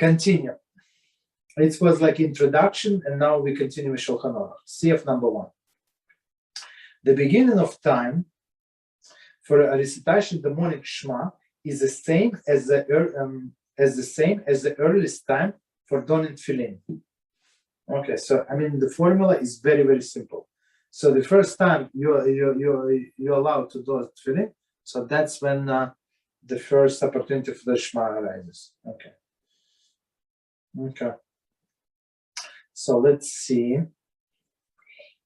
Continue. It was like introduction, and now we continue with Shulchan Aruch. CF number 1. The beginning of time for a recitation, the morning Shema, is the same as the earliest time for donning tefillin. Okay, so I mean the formula is very, very simple. So the first time you're allowed to do tefillin, so that's when the first opportunity for the Shema arises. Okay. So let's see.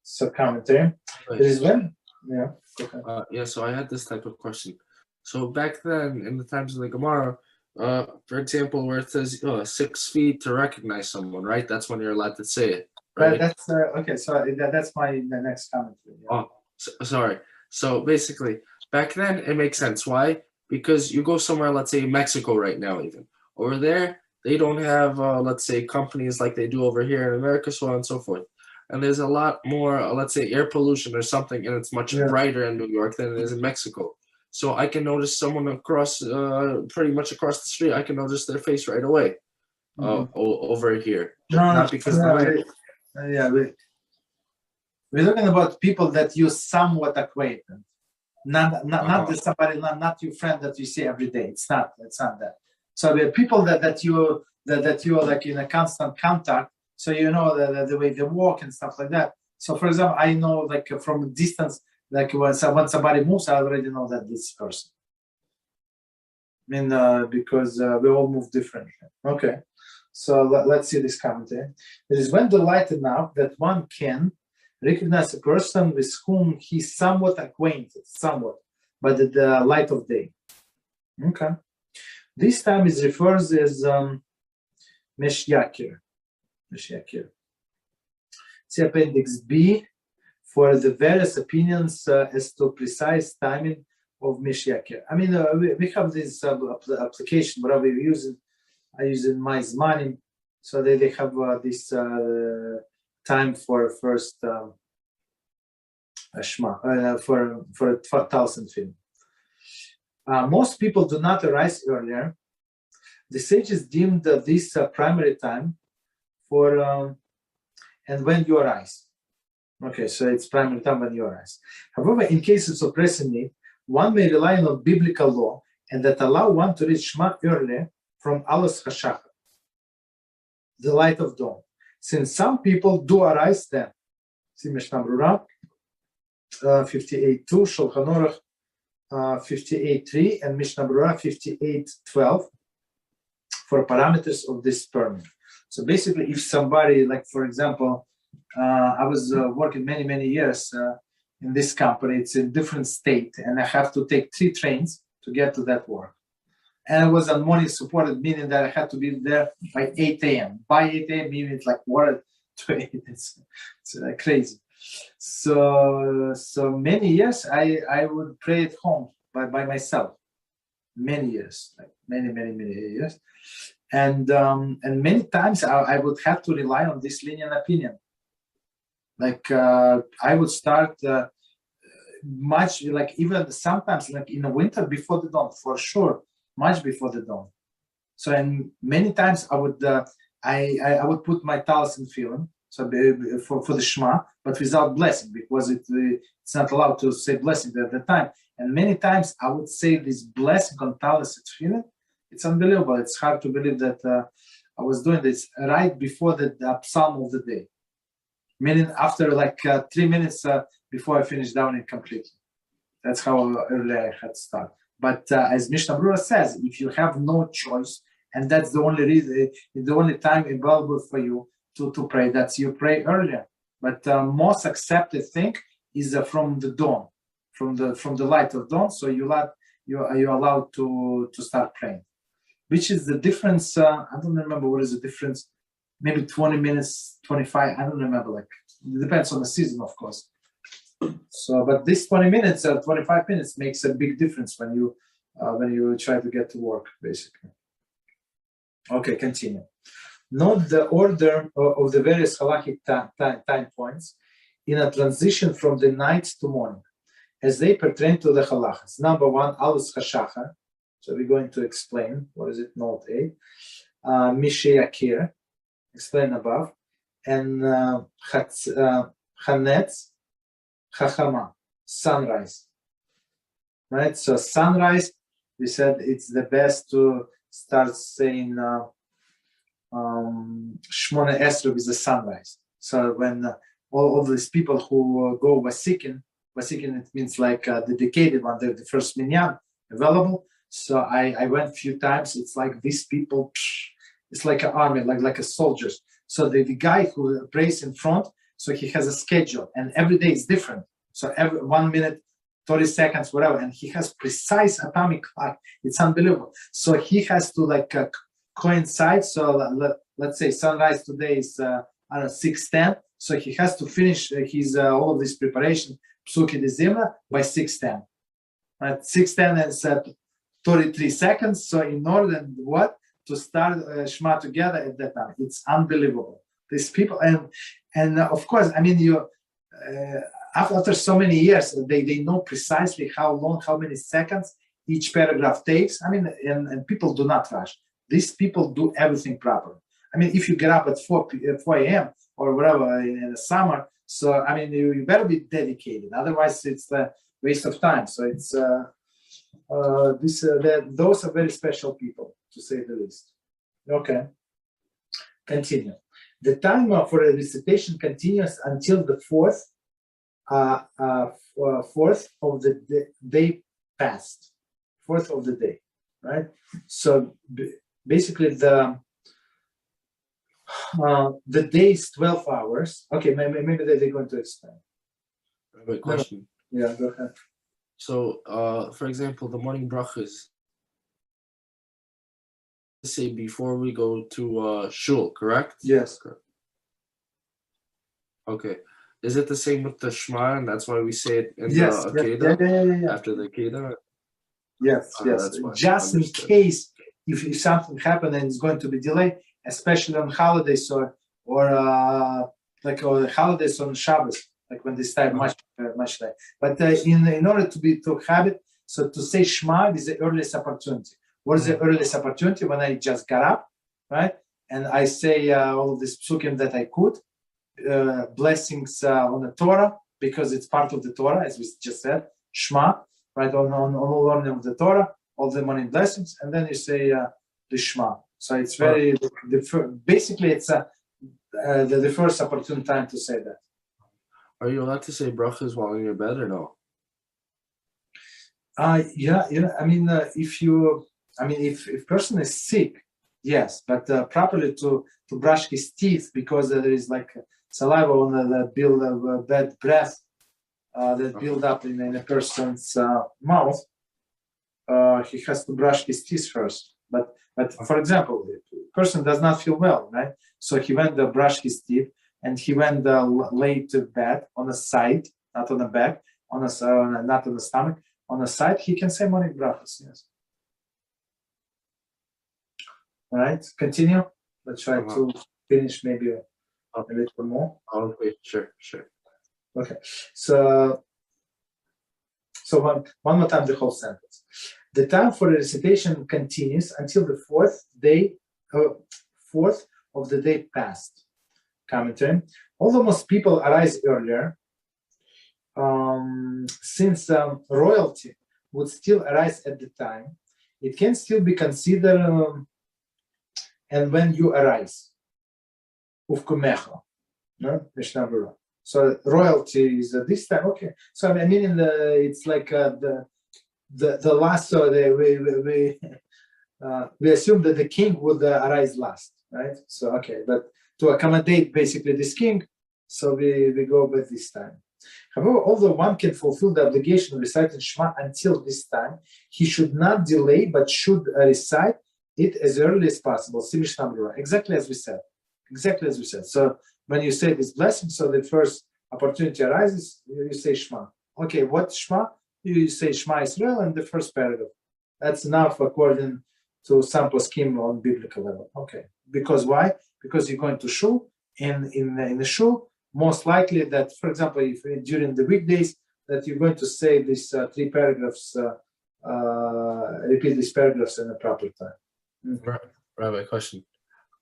So commentary. Right. There is when? Yeah. Okay. So I had this type of question. So back then, in the times of the Gemara, for example, where it says 6 feet to recognize someone, right? That's when you're allowed to say it, right? That's okay. So that's my next commentary. Yeah. Sorry. So basically, back then it makes sense. Why? Because you go somewhere, let's say Mexico right now, even over there, they don't have, let's say, companies like they do over here in America, so on and so forth. And there's a lot more, let's say, air pollution or something, and it's much brighter in New York than it is in Mexico. So I can notice someone across, pretty much across the street, I can notice their face right away over here. Not because we're talking about people that you somewhat acquainted. Not somebody, not your friend that you see every day. It's not that. So the people that you are like in a constant contact, so you know the way they walk and stuff like that. So for example, I know like from a distance, like when somebody moves, I already know that this person. I mean, because we all move differently. Okay, so let's see this commentary. It is when delighted enough that one can recognize a person with whom he's somewhat acquainted, by the light of day. Okay. This time is referred as Meshyakir. See Appendix B for the various opinions as to precise timing of Meshyakir. I mean, we have this application, but I use it my Zmanim, so they have this time for first Shema for 1,000 film. Most people do not arise earlier. The sages deemed this primary time for and when you arise. Okay, so it's primary time when you arise. However, in cases of pressing need, one may rely on biblical law and that allow one to reach Shema earlier from Alos Hashachar, the light of dawn. Since some people do arise then. See Mishnah Berurah 58:2, Shulchan Aruch 58:3, and Mishnah Berurah 58:12 for parameters of this permit. So basically, if somebody, like for example, I was working many years in this company. It's in different state, and I have to take 3 trains to get to that work. And I was on morning supported, meaning that I had to be there by 8 a.m. By 8 a.m., meaning it's like quarter to 8. It's crazy. So many years I would pray at home by myself. Many years, like many years. And many times I would have to rely on this lenient opinion. Like I would start much, like even sometimes like in the winter before the dawn, for sure, much before the dawn. So and many times I would I would put my talis in film, so for the Shema, but without blessing, because it's not allowed to say blessing at the time. And many times I would say this blessing on talis at film. It's unbelievable. It's hard to believe that I was doing this right before the psalm of the day. Meaning after like 3 minutes before I finished downing completely. That's how early I had to start. But as Mishnah Berurah says, if you have no choice, and that's the only reason, the only time available for you to pray, that's you pray earlier. But most accepted thing is from the dawn, from the light of dawn. So you're allowed to start praying. Which is the difference? I don't remember what is the difference. Maybe 20 minutes, 25. I don't remember. Like it depends on the season, of course. So, but this 20 minutes or 25 minutes makes a big difference when you try to get to work, basically. Okay, continue. Note the order of the various halachic time points in a transition from the night to morning, as they pertain to the halachas. Number 1, Alus Hashachar. So we're going to explain what is it. Note 8. Misheakir, explained above, and Chanetz, Chachama, sunrise. Right? So sunrise, we said it's the best to start saying Shmona Esrog is the sunrise. So when all these people who go Vasikin, it means like dedicated one, the first minyan available. So I went a few times. It's like these people, it's like an army, like a soldiers. So the guy who prays in front, so he has a schedule, and every day is different. So every 1 minute, 30 seconds, whatever, and he has precise atomic clock. It's unbelievable. So he has to coincide. So let's say sunrise today is 6:10. So he has to finish his all of this preparation, Psuki de Zimra, by 6:10. Right, 6:10 is 33 seconds. So in order to start Shema together at that time, it's unbelievable. These people, and of course, I mean, after so many years, they know precisely how long, how many seconds each paragraph takes. I mean, and people do not rush. These people do everything properly. I mean, if you get up at 4 a.m. or whatever in the summer, so I mean, you better be dedicated. Otherwise, it's a waste of time. So it's those are very special people, to say the least. Okay, continue. The time for a recitation continues until the fourth of the day passed. Fourth of the day, right? So basically, the day is 12 hours. Okay, maybe they're going to explain. I have a question. Yeah, go ahead. So, for example, the morning brachas, say before we go to shul, correct? Yes. Correct. Okay. Is it the same with the Shema, and that's why we say it in the Akedah? Yeah. After the Akedah? Yes. Just in case if something happened and it's going to be delayed, especially on holidays or holidays on Shabbos, like when they start much late. But in order to have it, so to say Shema is the earliest opportunity. What is the earliest opportunity? When I just got up, right? And I say all of these psukim that I could, blessings on the Torah, because it's part of the Torah, as we just said, Shema, right? On all learning of the Torah, all the morning blessings, and then you say the Shema. So it's very, basically it's the first opportune time to say that. Are you allowed to say brachas while in your bed or no? Yeah. I mean, if person is sick, yes, but properly to brush his teeth, because there is like saliva on the bad breath that build up in a person's mouth. He has to brush his teeth first. But for example, the person does not feel well, right? So he went to brush his teeth, and he went lay to bed on the side, not on the back, not on the stomach, on the side. He can say morning brachas. Yes. All right, continue. Let's try to finish maybe a little more. Okay, sure. Okay, so one more time the whole sentence. The time for the recitation continues until the fourth of the day passed. Commentary. Although most people arise earlier, since royalty would still arise at the time, it can still be considered and when you arise. Ufkumecha. No? Mishnah Berurah. So royalty is at this time. Okay. So I mean, it's like the last. So we assume that the king would arise last, right? So okay, but to accommodate basically this king, so we go by this time. However, although one can fulfill the obligation of reciting Shema until this time, he should not delay, but should recite it as early as possible. Exactly as we said. So when you say this blessing, so the first opportunity arises, you say Shema. Okay, what Shema? You say Shema Yisrael in the first paragraph. That's enough according to some poskim on biblical level. Okay, because why? Because you're going to shul, and in the shul, most likely that, for example, if during the weekdays, that you're going to say these 3 paragraphs, repeat these paragraphs in the proper time. Rabbi, question.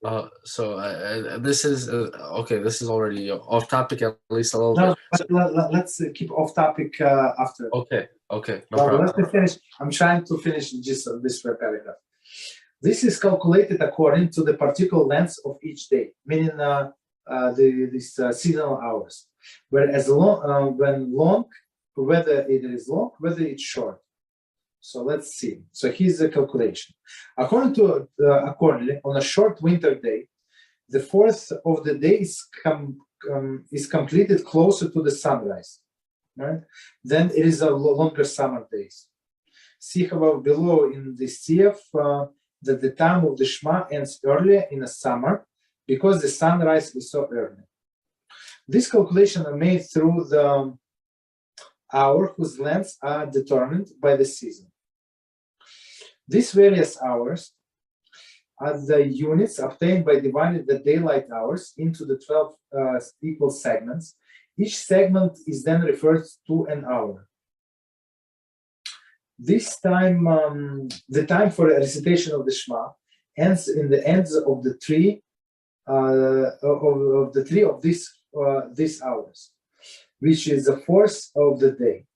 This is okay. This is already off topic at least a little bit. But let's keep off topic after. Okay, no problem. Let me finish. I'm trying to finish just this paragraph. This is calculated according to the particular length of each day, meaning these seasonal hours. Whereas when long, whether it is long, whether it's short. So let's see. So here's the calculation. Accordingly, on a short winter day, the fourth of the day is completed closer to the sunrise. Right? Then it is a longer summer days. See, however, below in the CF that the time of the Shema ends earlier in the summer because the sunrise is so early. This calculation are made through the hour whose lengths are determined by the season. These various hours are the units obtained by dividing the daylight hours into the 12 equal segments. Each segment is then referred to an hour. This time, the time for a recitation of the Shema ends in the ends of the three of these hours, which is the fourth of the day.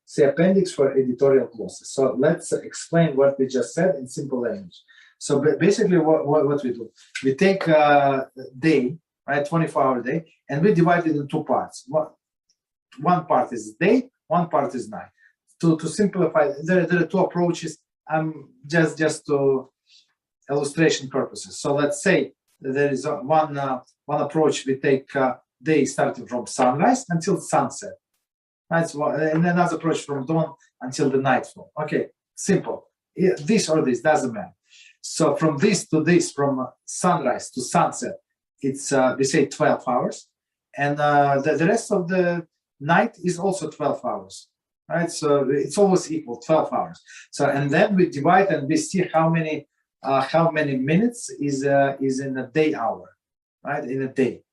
See appendix for editorial clauses. So let's explain what we just said in simple language. So basically, what we do, we take a day, right, 24-hour day, and we divide it in two parts. One part is day, one part is night. To simplify, there are two approaches. Just to illustration purposes. So let's say there is one approach. We take day starting from sunrise until sunset. Right? So, and another approach from dawn until the nightfall. Okay, simple. This or this doesn't matter. So from this to this, from sunrise to sunset, it's we say 12 hours, and the rest of the night is also 12 hours. Right, so it's always equal 12 hours. So and then we divide and we see how many minutes is in a day hour, right? In a day.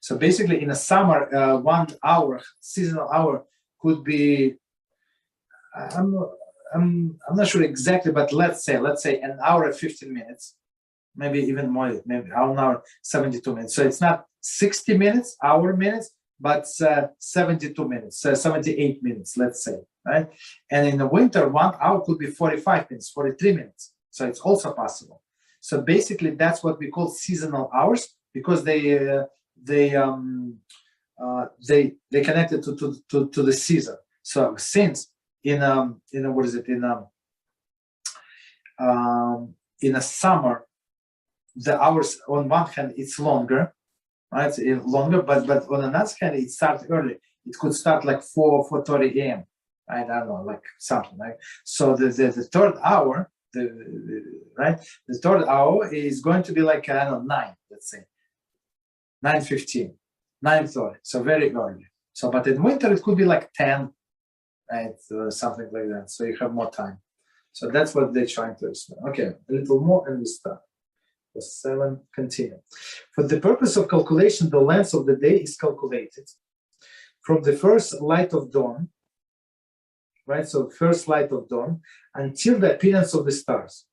So basically, in a summer, 1 hour seasonal hour could be. I'm not sure exactly, but let's say an hour and 15 minutes, maybe even more, maybe 1 hour 72 minutes. So it's not 60 minutes, minutes. But 72 minutes, 78 minutes, let's say, right? And in the winter, 1 hour could be 45 minutes, 43 minutes. So it's also possible. So basically, that's what we call seasonal hours because they connected to the season. So since in a summer, the hours on one hand it's longer. Right, it's longer, but on another hand, it starts early. It could start like 4:30 a.m. I don't know, like something, right? So the third hour, the third hour is going to be like 9, let's say, 9:15, 9:30. So very early. So, but in winter it could be like 10, right, something like that. So you have more time. So that's what they're trying to explain. Okay, a little more and we start. 7, continue. For the purpose of calculation, the length of the day is calculated from the first light of dawn, right? So first light of dawn until the appearance of the stars.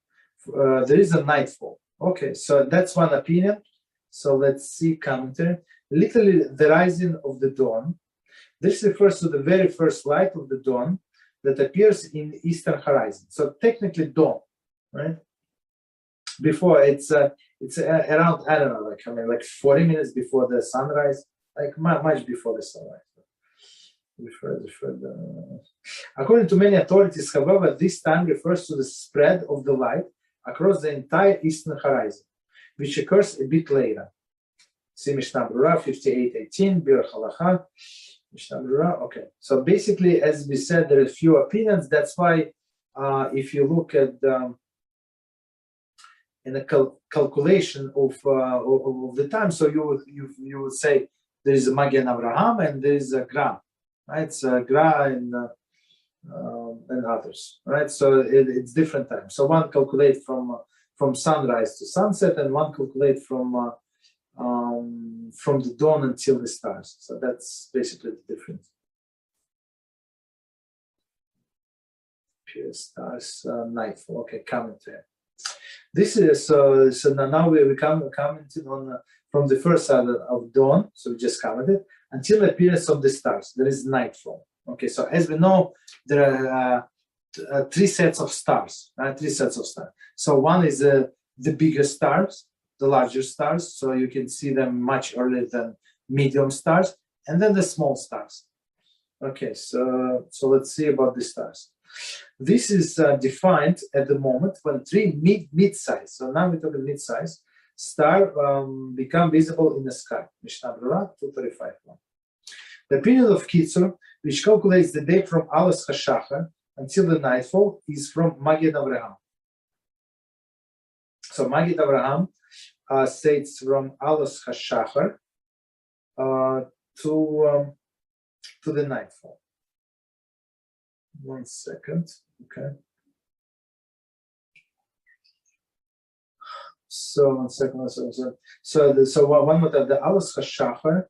There is a nightfall. Okay, so that's one opinion. So let's see commentary. Literally, the rising of the dawn. This refers to the very first light of the dawn that appears in the eastern horizon. So technically dawn, right? Before it's around, I don't know, like 40 minutes before the sunrise, like much before the sunrise. According to many authorities, however, this time refers to the spread of the light across the entire eastern horizon, which occurs a bit later. See Mishnah Berurah 58:18, Bir Halacha, Mishnah Berurah. Okay, so basically, as we said, there are a few opinions. That's why, if you look at in a calculation of the time, so you would say there is a Magen Avraham and there is a Gra, right? It's Gra and others, right? So it's different times. So one calculate from sunrise to sunset, and one calculate from the dawn until the stars. So that's basically the difference. Pure stars, nightfall. Okay, commentary. This is so now we commenting on from the first side of dawn, so we just covered it, until the appearance of the stars. There is nightfall. Okay, so as we know, there are three sets of stars, right? Three sets of stars. So one is the biggest stars, the larger stars, so you can see them much earlier than medium stars, and then the small stars. Okay, so let's see about the stars. This is defined at the moment when three mid-size, so now we're talking mid-size, star become visible in the sky. Mishnah Berurah 235. The period of Kitzur, which calculates the day from Alas HaShachar until the nightfall, is from Magid Avraham. So Magid Avraham states from Alas HaShachar to the nightfall. 1 second, okay. So 1 second. So one more time, the Alas HaShachar.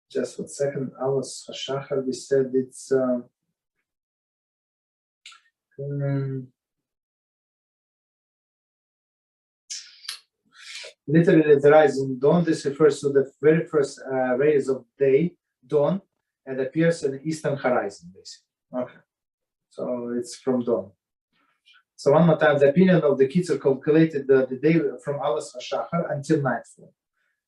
Just 1 second. Alas HaShachar. We said it's literally the rising dawn. This refers to the very first rays of day, dawn, and appears in the eastern horizon, basically. Okay, so it's from dawn. So one more time, the opinion of the Kitzur calculated the day from Alas HaShachar until nightfall.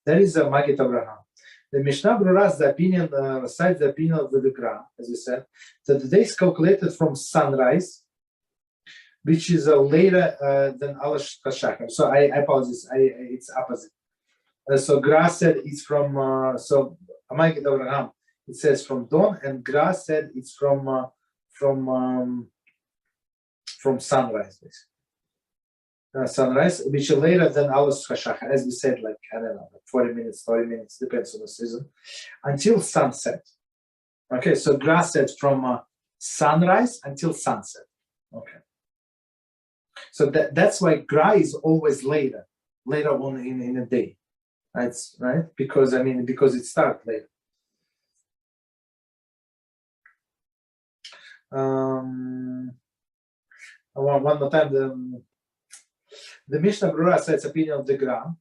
That is a Magid Avraham. The Mishnah Berurah, the opinion, recites the opinion of the Gra, as we said, that the day is calculated from sunrise, which is later than Alas HaShachar. So I apologize, it's opposite. So Gra said it's from, so Magid Avraham, it says from dawn, and Gra said it's from sunrise, basically. Sunrise, which is later than Alas HaShachar, as we said, like, I don't know, like 40 minutes, 30 minutes, depends on the season, until sunset. Okay, so Gra said from sunrise until sunset. Okay. So that's why Gra is always later on in a day, right? Because it starts later. One more time, the Mishnah Berurah cites opinion of the Gra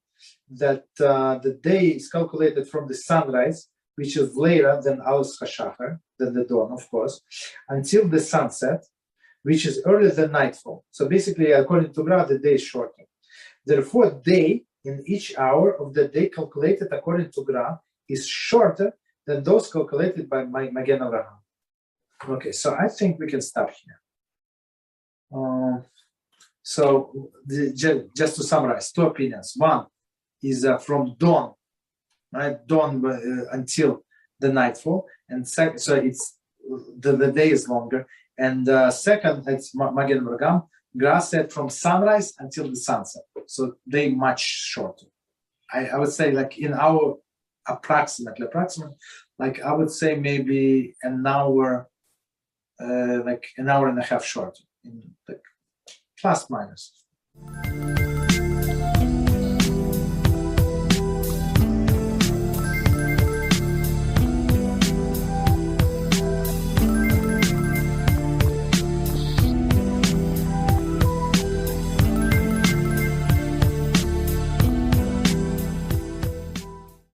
that the day is calculated from the sunrise, which is later than Alas HaShachar, than the dawn, of course, until the sunset, which is earlier than nightfall. So basically, according to Gra, the day is shorter. Therefore, day in each hour of the day calculated according to Gra is shorter than those calculated by Magen Avraham. Okay, so I think we can stop here. Just to summarize, two opinions. One is from dawn, right? Dawn until the nightfall, and second, so it's the day is longer. And second, it's Magen Avraham. Gra said from sunrise until the sunset, so they much shorter. I would say like in our approximately, like I would say maybe an hour, like an hour and a half shorter, in like plus minus.